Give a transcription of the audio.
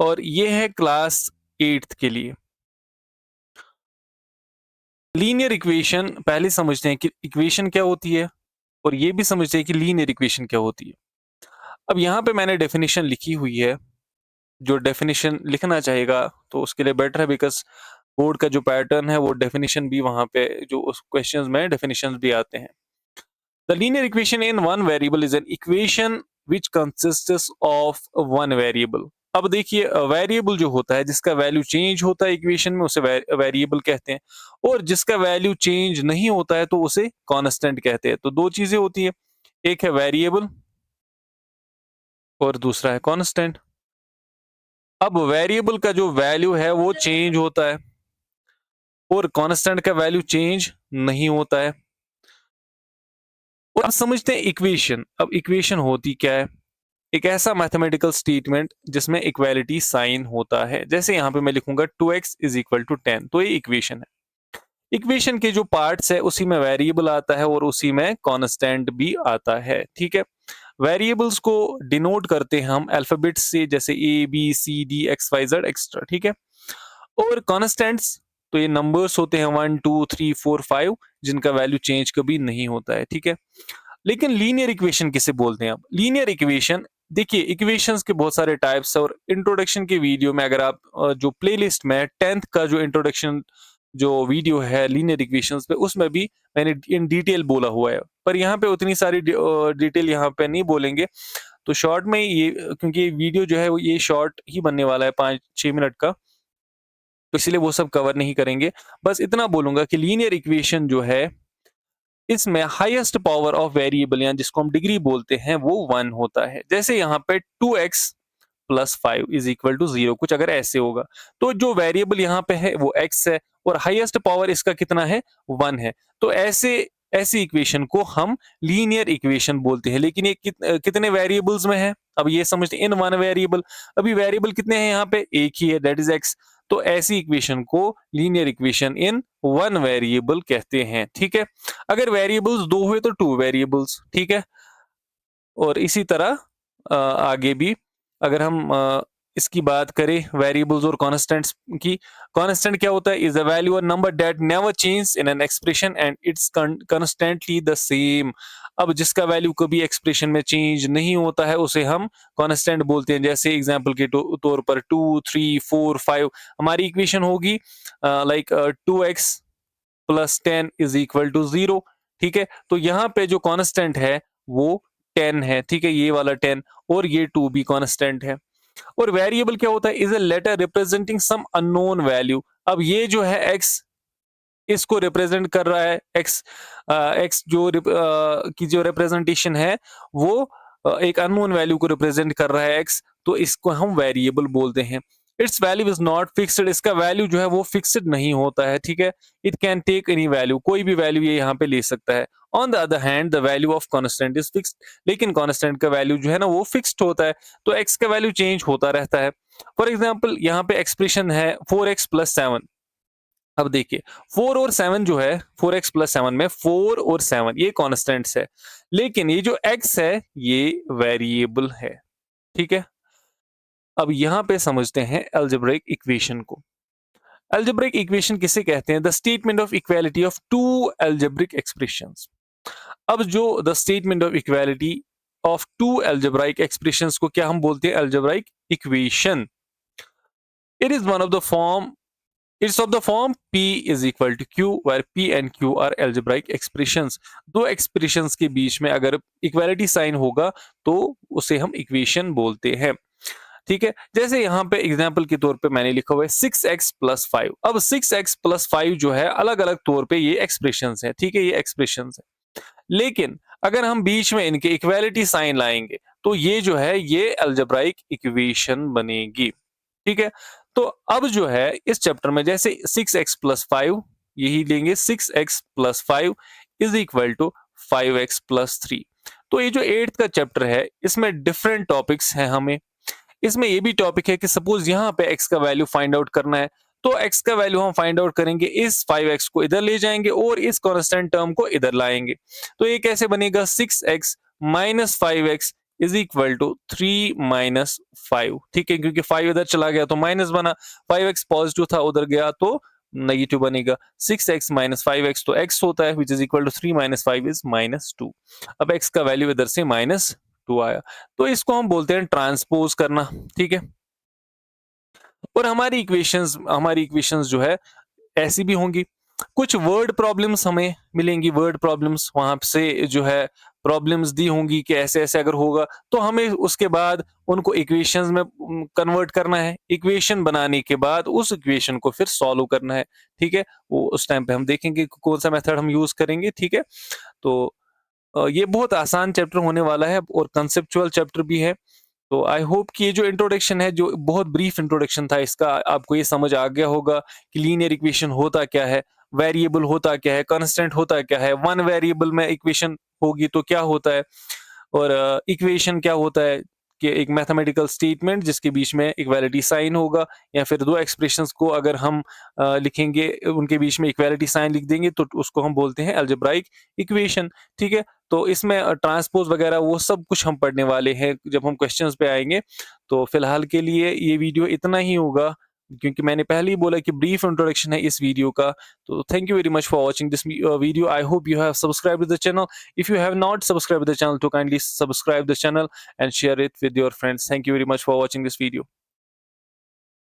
और ये है क्लास 8th के लिए। लीनियर इक्वेशन पहले समझते हैं कि इक्वेशन क्या होती है और ये भी समझते हैं कि लीनियर इक्वेशन क्या होती है। अब यहाँ पे मैंने डेफिनेशन लिखी हुई है, जो डेफिनेशन लिखना चाहेगा तो उसके लिए बेटर है, बिकॉज़ बोर्ड का जो पैटर्न है वो डेफिनेशन भी वहाँ पे जो उस क्वेश्चंस में डेफिनेशंस भी आते हैं। The linear equation in one variable is an equation which consists of one variable. अब देखिए वेरिएबल जो होता है जिसका वैल्यू चेंज होता है इक्वेशन में, उसे वेरिएबल कहते हैं, और जिसका वैल्यू चेंज नहीं होता है तो उसे कांस्टेंट कहते हैं। तो दो चीजें होती है, एक है वेरिएबल और दूसरा है कांस्टेंट। अब वेरिएबल का जो वैल्यू है वो चेंज होता है और कांस्टेंट का वैल्यू चेंज नहीं होता है। और अब समझते हैं इक्वेशन। अब इक्वेशन होती क्या है? एक ऐसा मैथमेटिकल स्टेटमेंट जिसमें इक्वालिटी साइन होता है। जैसे यहाँ पे मैं लिखूंगा 2x इज इक्वल टू 10, तो ये इक्वेशन है। इक्वेशन के जो पार्ट्स है उसी में वेरिएबल आता है और उसी में कांस्टेंट भी आता है। ठीक है, वेरिएबल्स को डिनोट करते हैं हम अल्फाबेट्स से, जैसे A B C D X Y Z extra. ठीक है, और कांस्टेंट्स तो ये नंबर्स होते हैं 1 2 3 4 5 जिनका वैल्यू चेंज कभी नहीं होता है। ठीक है, लेकिन लीनियर इक्वेशन किसे बोलते हैं? अब लीनियर इक्वेशन, देखिए इक्वेशंस के बहुत सारे टाइप्स है और इंट्रोडक्शन के वीडियो में अगर आप जो प्लेलिस्ट में 10th का जो इंट्रोडक्शन जो वीडियो है लीनियर इक्वेशंस पे, उसमें भी मैंने इन डिटेल बोला हुआ है, पर यहाँ पे उतनी सारी डिटेल यहाँ पे नहीं बोलेंगे। तो शॉर्ट में ये, क्योंकि वीडियो जो है वो ये शॉर्ट ही बनने वाला है 5-6 मिनट का, तो इसलिए वो सब कवर नहीं करेंगे। बस इतना बोलूंगा कि लीनियर इक्वेशन जो है इसमें हाईएस्ट पावर ऑफ वेरिएबल या जिसको हम डिग्री बोलते हैं वो 1 होता है। जैसे यहाँ पे 2x plus 5 is equal to 0, कुछ अगर ऐसे होगा तो जो वेरिएबल यहाँ पे है वो x है और हाईएस्ट पावर इसका कितना है? 1 है। तो ऐसी इक्वेशन को हम लीनियर इक्वेशन बोलते हैं। लेकिन ये कितने वेरिएबल्स में है? अब ये समझते हैं इन वन वेरिएबल। अभी वेरिएबल कितने हैं यहाँ पे? एक ही है, दैट इज x। तो ऐसी इक्वेशन को linear equation in one variable कहते हैं। ठीक है, अगर वेरिएबल्स दो हुए तो टू वेरिएबल्स। ठीक है, और इसी तरह आगे भी अगर हम इसकी बात करें वेरिएबल्स और कॉन्स्टेंट्स की। कॉन्स्टेंट क्या होता है? इज अ वैल्यू और number that never change in an expression and it's constantly the same. अब जिसका वैल्यू कभी एक्सप्रेशन में चेंज नहीं होता है उसे हम कॉन्स्टेंट बोलते हैं। जैसे एग्जांपल के तौर पर 2 3 4 5 हमारी इक्वेशन होगी like 2x plus 10 is equal to 0। ठीक है, तो यहाँ पे जो कांस्टेंट है वो 10 है। ठीक है, ये वाला 10 और ये 2 भी कांस्टेंट है। और वेरिएबल क्या होता है? Is a letter representing some unknown value. अब ये जो है x, इसको रिप्रेजेंट कर रहा है x। x जो की जो रिप्रेजेंटेशन है वो एक अननोन वैल्यू को रिप्रेजेंट कर रहा है x, तो इसको हम वेरिएबल बोलते हैं। It's value is not fixed, इसका वैल्यू जो है वो फिक्स्ड नहीं होता है। ठीक है, it can take any value, कोई भी वैल्यू ये यहाँ पे ले सकता है। On the other hand the value of constant is fixed, लेकिन कांस्टेंट का वैल्यू जो है ना वो फिक्स्ड होता है, तो x का वैल्यू चेंज होता रहता है। फॉर एग्जाम्पल यहाँ पे एक्सप्रेशन है 4x प्लस 7। अब देखिए 4 और 7 जो है 4x प्लस 7 में 4 और 7 ये कॉन्स्टेंट्स है, लेकिन ये जो x है ये वेरिएबल है। ठीक है, अब यहाँ पे समझते हैं अलजेब्रिक इक्वेशन को। अलजेब्रिक इक्वेशन किसे कहते हैं? The statement of equality of two algebraic expressions. अब जो the statement of equality of two algebraic expressions को क्या हम बोलते हैं? Algebraic equation. It is one of the form It's of the form P is equal to Q, where P and Q are algebraic expressions. दो expressions के बीच में अगर equality sign होगा तो उसे हम equation बोलते हैं। ठीक है, जैसे यहाँ पे एग्जाम्पल के तौर पे मैंने लिखा हुआ है 6x प्लस 5। अब 6x प्लस 5 जो है अलग अलग तौर पे ये एक्सप्रेशंस है। ठीक है, ये एक्सप्रेशंस है, लेकिन अगर हम बीच में इनके इक्वालिटी साइन लाएंगे तो ये जो है ये अलजेब्राइक इक्वेशन बनेगी। ठीक है, तो अब जो है इस चैप्टर में जैसे 6x प्लस 5 यही लेंगे, 6x plus 5 is equal to 5x plus 3। तो ये जो 8th का चैप्टर है इसमें डिफरेंट टॉपिक्स हैं। हमें इसमें ये भी टॉपिक है कि सपोज यहाँ पे x का वैल्यू फाइंड आउट करना है, तो x का वैल्यू हम फाइंड आउट करेंगे, इस 5x को इधर ले जाएंगे और इस कांस्टेंट टर्म को इधर लाएंगे। तो ये कैसे बनेगा? 6x minus 5x is equal to 3 - 5, ठीक है, क्योंकि 5 इधर चला गया तो माइनस बना, 5x पॉजिटिव था उधर गया तो नेगेटिव बनेगा। 6x - 5x तो x होता है, which is equal to 3 - 5 is -2। अब x का वैल्यू इधर से -2 आया, तो इसको हम बोलते हैं ट्रांसपोज करना, ठीक है। और हमारी इक्वेशंस जो है ऐसी भी होंगी। कुछ वर्ड प्रॉब्लम्स हमें मिलेंगी, वर्ड प्रॉब्लम्स वहां से जो है प्रॉब्लम्स दी होंगी कि ऐसे ऐसे अगर होगा तो हमें उसके बाद उनको इक्वेशंस में कन्वर्ट करना है। इक्वेशन बनाने के बाद उस इक्वेशन को फिर सॉल्व करना है, ठीक है। वो उस टाइम पे हम देखेंगे कि कौन सा मेथड हम यूज करेंगे, ठीक है। तो ये बहुत आसान चैप्टर होने वाला है और कंसेप्चुअल चैप्टर भी है। तो आई होप कि ये जो इंट्रोडक्शन है, जो बहुत ब्रीफ इंट्रोडक्शन था, इसका आपको ये समझ आ गया होगा कि लीनियर इक्वेशन होता क्या है, वेरिएबल होता क्या है, कांस्टेंट होता क्या है, वन वेरिएबल में इक्वेशन होगी तो क्या होता है, और इक्वेशन क्या होता है कि एक मैथमेटिकल स्टेटमेंट जिसके बीच में इक्वालिटी साइन होगा, या फिर दो एक्सप्रेशंस को अगर हम लिखेंगे, उनके बीच में इक्वालिटी साइन लिख देंगे तो उसको हम बोलते हैं अलजेब्राइक इक्वेशन, ठीक है। तो इसमें ट्रांसपोज वगैरह वो सब कुछ हम पढ़ने वाले हैं जब हम क्वेश्चंस पे आएंगे। तो फिलहाल के लिए ये वीडियो इतना ही होगा, क्योंकि मैंने पहले ही बोला कि ब्रीफ इंट्रोडक्शन है इस वीडियो का। तो thank you very much for watching this video. I hope you have subscribed to the channel. If you have not subscribed to the channel, to kindly subscribe the channel and share it with your friends. Thank you very much for watching this video.